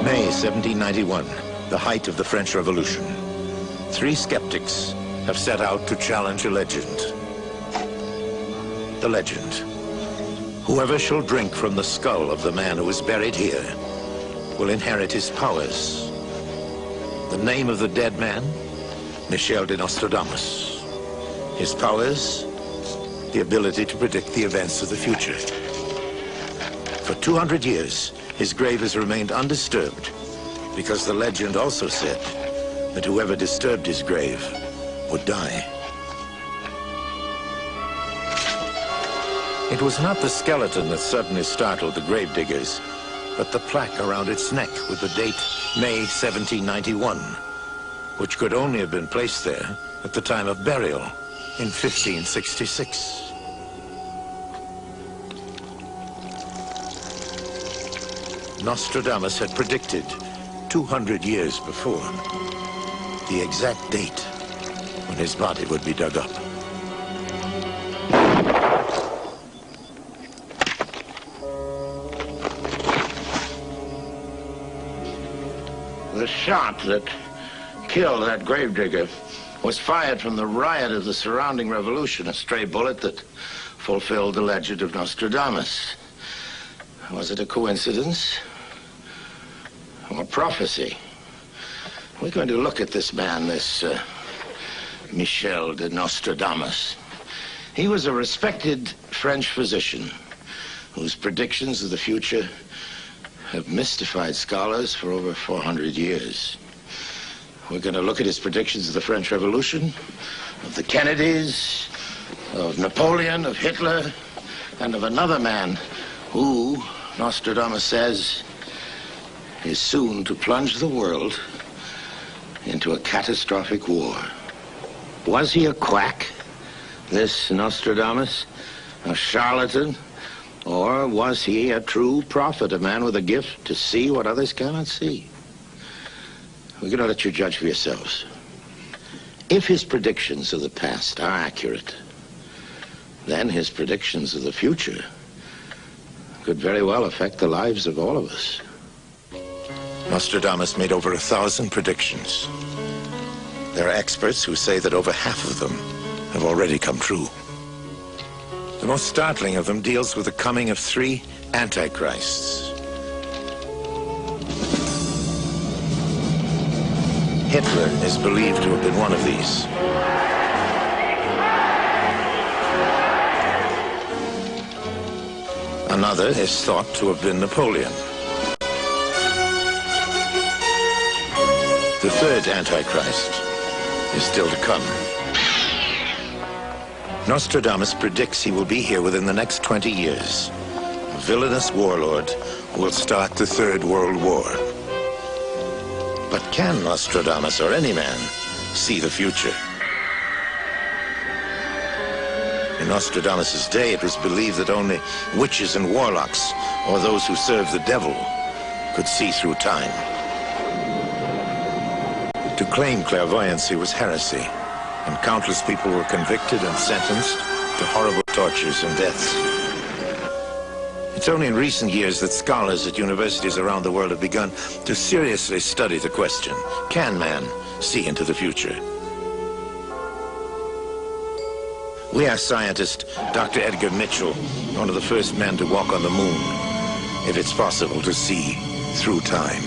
May 1791, the height of the French Revolution. 3 skeptics have set out to challenge a legend. The legend: whoever shall drink from the skull of the man who is buried here will inherit his powers. The name of the dead man: Michel de Nostrodamus. His powers: the ability to predict the events of the future. For 200 years, his grave has remained undisturbed because the legend also said that whoever disturbed his grave would die. It was not the skeleton that suddenly startled the gravediggers, but the plaque around its neck with the date May 1791, which could only have been placed there at the time of burial in 1566. Nostradamus had predicted 200 years before the exact date when his body would be dug up. The shot that killed that gravedigger was fired from the riot of the surrounding revolution, a stray bullet that fulfilled the legend of Nostradamus. Was it a coincidence or prophecy? We're going to look at this man, this Michel de Nostrodamus. He was a respected French physician whose predictions of the future have mystified scholars for over 400 years. We're going to look at his predictions of the French Revolution, of the Kennedys, of Napoleon, of Hitler, and of another man who, Nostradamus says, is soon to plunge the world into a catastrophic war. Was he a quack, this Nostradamus, a charlatan, or was he a true prophet, a man with a gift to see what others cannot see? We're going to let you judge for yourselves. If his predictions of the past are accurate, then his predictions of the future could very well affect the lives of all of us. Nostradamus made over 1,000 predictions. There are experts who say that over half of them have already come true. The most startling of them deals with the coming of 3 antichrists. Hitler is believed to have been one of these. Another is thought to have been Napoleon. The 3rd Antichrist is still to come. Nostradamus predicts he will be here within the next 20 years. A villainous warlord who will start the 3rd World War. But can Nostradamus or any man see the future? In Nostradamus' day, it was believed that only witches and warlocks, or those who served the devil, could see through time. To claim clairvoyancy was heresy, and countless people were convicted and sentenced to horrible tortures and deaths. It's only in recent years that scholars at universities around the world have begun to seriously study the question, can man see into the future? We asked scientist Dr. Edgar Mitchell, one of the first men to walk on the moon, if it's possible to see through time.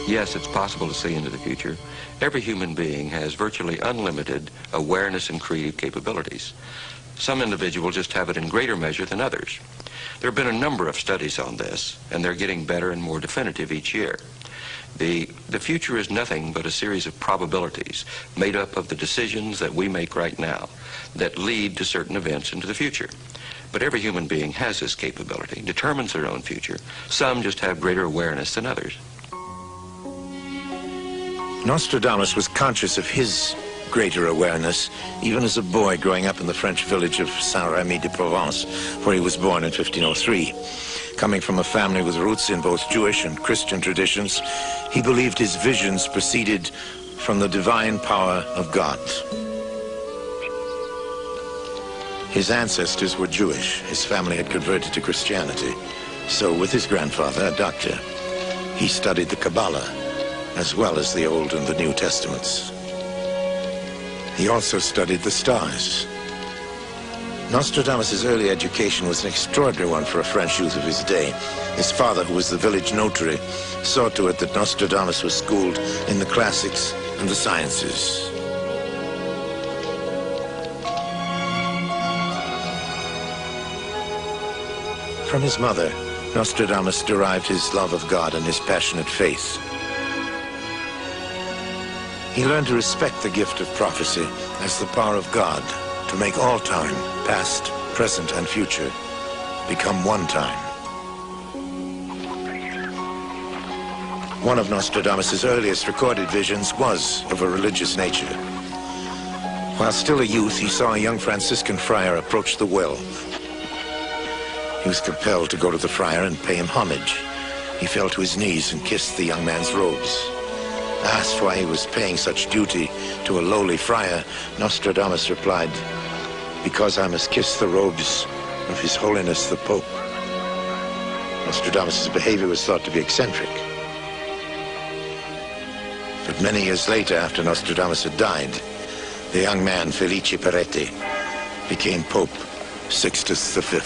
Yes, it's possible to see into the future. Every human being has virtually unlimited awareness and creative capabilities. Some individuals just have it in greater measure than others. There have been a number of studies on this, and they're getting better and more definitive each year. The future is nothing but a series of probabilities made up of the decisions that we make right now that lead to certain events into the future. But every human being has this capability, determines their own future. Some just have greater awareness than others. Nostradamus was conscious of his greater awareness even as a boy growing up in the French village of Saint-Rémy-de-Provence, where he was born in 1503. Coming from a family with roots in both Jewish and Christian traditions, he believed his visions proceeded from the divine power of God. His ancestors were Jewish. His family had converted to Christianity. So with his grandfather, a doctor, He studied the Kabbalah, as well as the Old and the New Testaments. He also studied the stars. Nostradamus' early education was an extraordinary one for a French youth of his day. His father, who was the village notary, saw to it that Nostradamus was schooled in the classics and the sciences. From his mother, Nostradamus derived his love of God and his passionate faith. He learned to respect the gift of prophecy as the power of God to make all time, past, present, and future, become one time. One of Nostradamus' earliest recorded visions was of a religious nature. While still a youth, he saw a young Franciscan friar approach the well. He was compelled to go to the friar and pay him homage. He fell to his knees and kissed the young man's robes. Asked why he was paying such duty to a lowly friar, Nostradamus replied, "Because I must kiss the robes of His Holiness the Pope." Nostradamus' behavior was thought to be eccentric. But many years later, after Nostradamus had died, the young man, Felice Peretti, became Pope Sixtus V.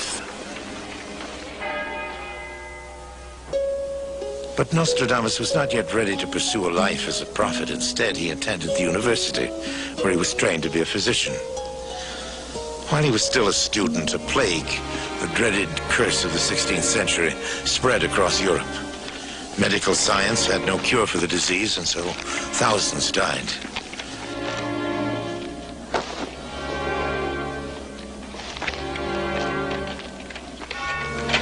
But Nostradamus was not yet ready to pursue a life as a prophet. Instead, he attended the university, where he was trained to be a physician. While he was still a student, a plague, the dreaded curse of the 16th century, spread across Europe. Medical science had no cure for the disease, and so thousands died.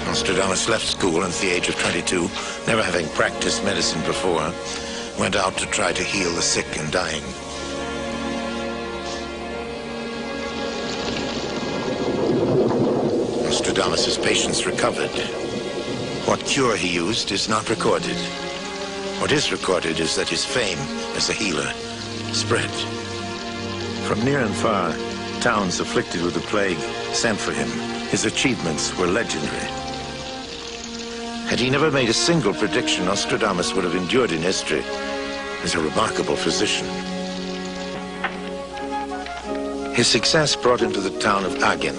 Nostradamus left school at the age of 22, never having practiced medicine before, went out to try to heal the sick and dying. Nostradamus' patients recovered. What cure he used is not recorded. What is recorded is that his fame as a healer spread. From near and far, towns afflicted with the plague sent for him. His achievements were legendary. Had he never made a single prediction, Nostradamus would have endured in history as a remarkable physician. His success brought him to the town of Agen,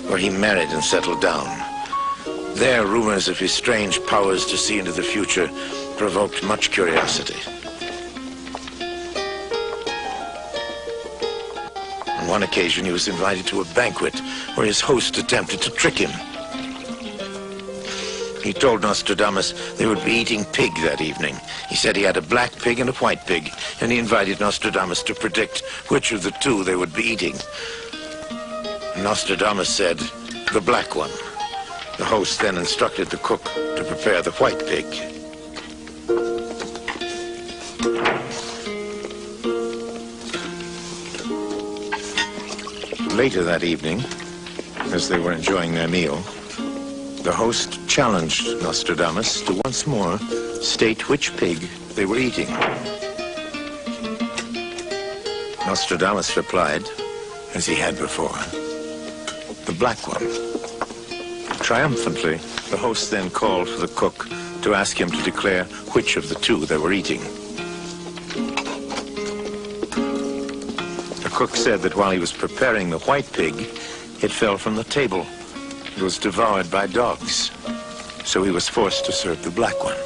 where he married and settled down. There, rumors of his strange powers to see into the future provoked much curiosity. On one occasion, he was invited to a banquet where his host attempted to trick him. He told Nostradamus they would be eating pig that evening. He said he had a black pig and a white pig, and he invited Nostradamus to predict which of the two they would be eating. Nostradamus said, "The black one." The host then instructed the cook to prepare the white pig. Later that evening, as they were enjoying their meal, the host challenged Nostradamus to once more state which pig they were eating. Nostradamus replied, as he had before, "The black one." Triumphantly, the host then called for the cook to ask him to declare which of the two they were eating. The cook said that while he was preparing the white pig, it fell from the table. It was devoured by dogs, so he was forced to serve the black one.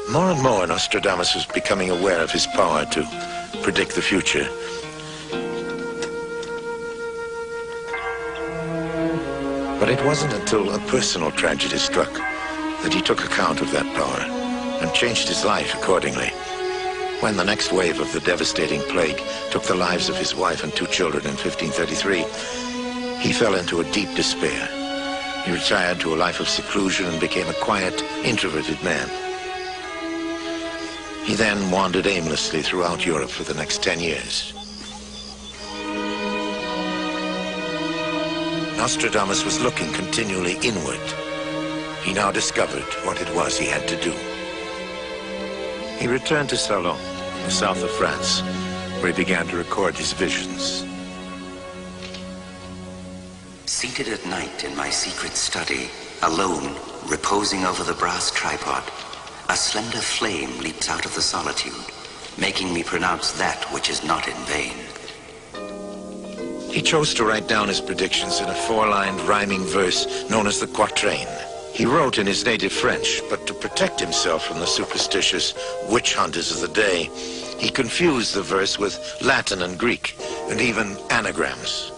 More and more, Nostradamus was becoming aware of his power to predict the future. But it wasn't until a personal tragedy struck that he took account of that power and changed his life accordingly. When the next wave of the devastating plague took the lives of his wife and 2 children in 1533, he fell into a deep despair. He retired to a life of seclusion and became a quiet, introverted man. He then wandered aimlessly throughout Europe for the next 10 years. Nostradamus was looking continually inward. He now discovered what it was he had to do. He returned to Salon, in the south of France, where he began to record his visions. Seated at night in my secret study, alone, reposing over the brass tripod, a slender flame leaps out of the solitude, making me pronounce that which is not in vain. He chose to write down his predictions in a four-lined rhyming verse known as the quatrain. He wrote in his native French, but to protect himself from the superstitious witch hunters of the day, he confused the verse with Latin and Greek, and even anagrams.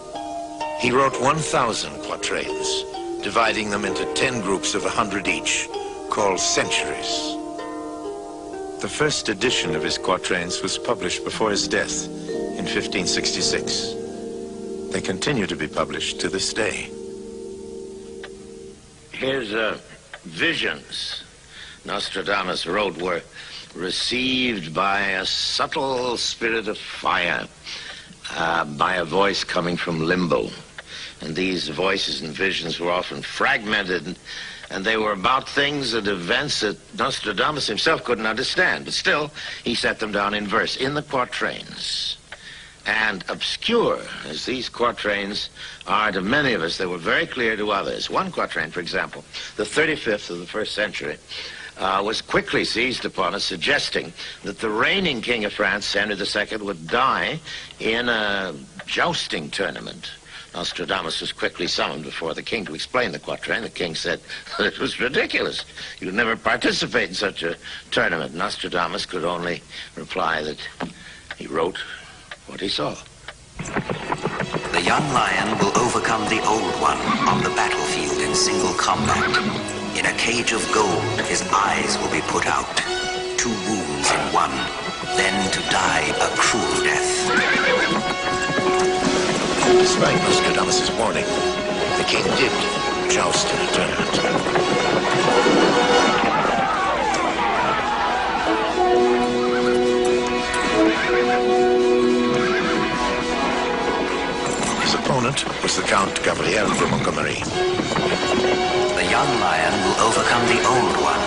He wrote 1,000 quatrains, dividing them into 10 groups of 100 each, called centuries. The first edition of his quatrains was published before his death in 1566. They continue to be published to this day. His visions Nostradamus wrote were received by a subtle spirit of fire, by a voice coming from limbo. And these voices and visions were often fragmented, and they were about things and events that Nostradamus himself couldn't understand. But still, he set them down in verse, in the quatrains. And obscure as these quatrains are to many of us, they were very clear to others. One quatrain, for example, the 35th of the first century, was quickly seized upon as suggesting that the reigning king of France, Henry II, would die in a jousting tournament. Nostradamus was quickly summoned before the king to explain the quatrain. The king said that it was ridiculous. He would never participate in such a tournament. Nostradamus could only reply that he wrote what he saw. The young lion will overcome the old one on the battlefield in single combat. In a cage of gold, his eyes will be put out. 2 wounds in one, then to die a cruel death. Despite Nostradamus' warning, the king did joust in a tournament. His opponent was the Count Gabriel de Montgomery. The young lion will overcome the old one.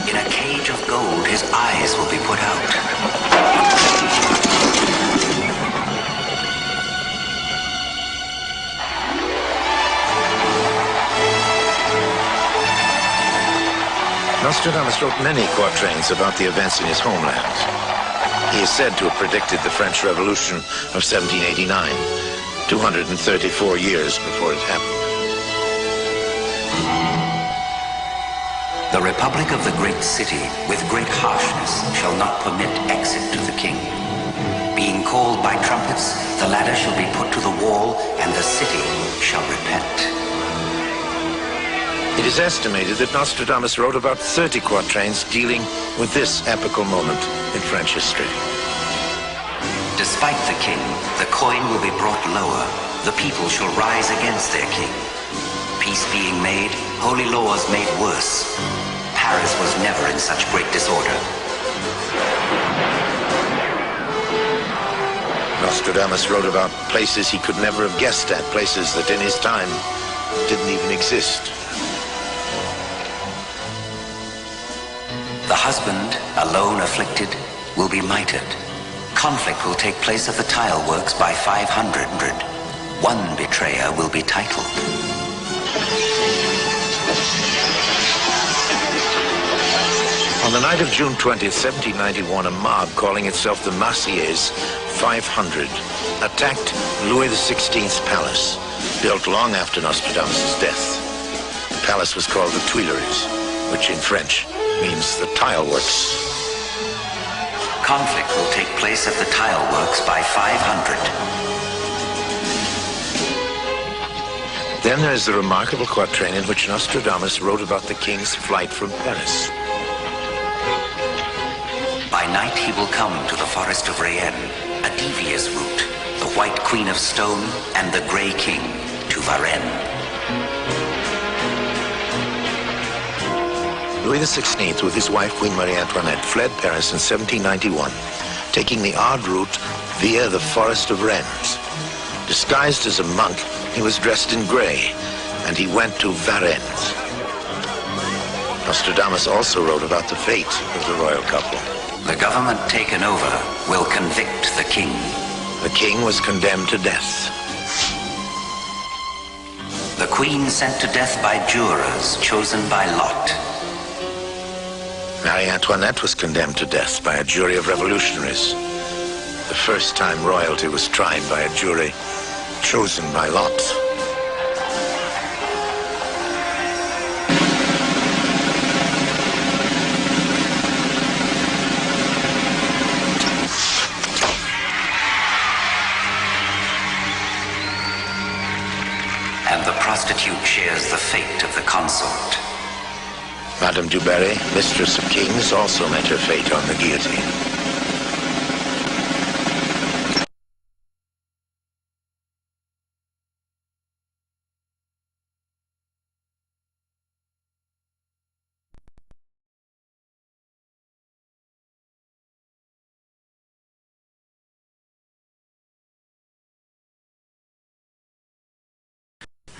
In a cage of gold, his eyes will be put out. Nostradamus wrote many quatrains about the events in his homeland. He is said to have predicted the French Revolution of 1789, 234 years before it happened. The Republic of the great city, with great harshness, shall not permit exit to the king. Being called by trumpets, the ladder shall be put to the wall, and the city shall repent. It is estimated that Nostradamus wrote about 30 quatrains dealing with this epical moment in French history. Despite the king, the coin will be brought lower. The people shall rise against their king. Peace being made, holy laws made worse. Paris was never in such great disorder. Nostradamus wrote about places he could never have guessed at, places that in his time didn't even exist. The husband, alone afflicted, will be mitred. Conflict will take place at the tile works by 500. One betrayer will be titled. On the night of June 20th, 1791, a mob calling itself the Marseillaise 500 attacked Louis XVI's palace, built long after Nostradamus' death. The palace was called the Tuileries, which in French means the tile works. Conflict will take place at the tile works by 500. Then there is the remarkable quatrain in which Nostradamus wrote about the king's flight from Paris. By night he will come to the forest of Rennes, a devious route, the white queen of stone and the gray king to Varennes. Louis XVI, with his wife Queen Marie Antoinette, fled Paris in 1791, taking the odd route via the forest of Rennes. Disguised as a monk, he was dressed in gray, and he went to Varennes. Nostradamus also wrote about the fate of the royal couple. The government taken over will convict the king. The king was condemned to death. The queen sent to death by jurors chosen by lot. Marie Antoinette was condemned to death by a jury of revolutionaries. The first time royalty was tried by a jury chosen by lot. And the prostitute shares the fate of the consort. Madame du Barry, mistress of kings, also met her fate on the guillotine.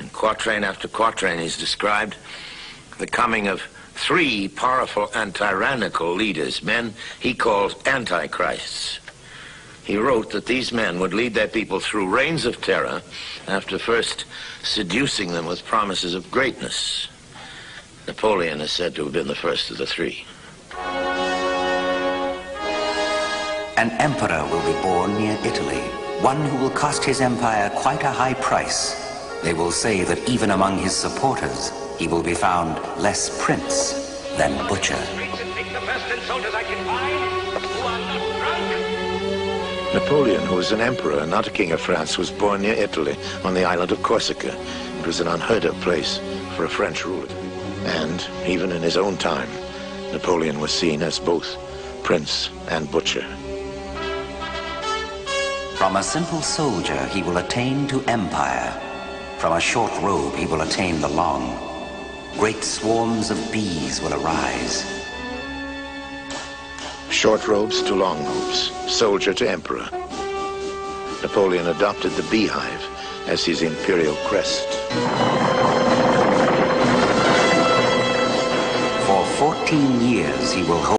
In quatrain after quatrain, he's described the coming of three powerful and tyrannical leaders, men he called antichrists. He wrote that these men would lead their people through reigns of terror after first seducing them with promises of greatness. Napoleon is said to have been the first of the three. An emperor will be born near Italy, one who will cost his empire quite a high price. They will say that even among his supporters, he will be found less prince than butcher. Napoleon, who was an emperor and not a king of France, was born near Italy on the island of Corsica. It was an unheard of place for a French ruler. And even in his own time, Napoleon was seen as both prince and butcher. From a simple soldier, he will attain to empire. From a short robe, he will attain the long. Great swarms of bees will arise. Short robes to long robes, soldier to emperor. Napoleon adopted the beehive as his imperial crest. For 14 years, he will hold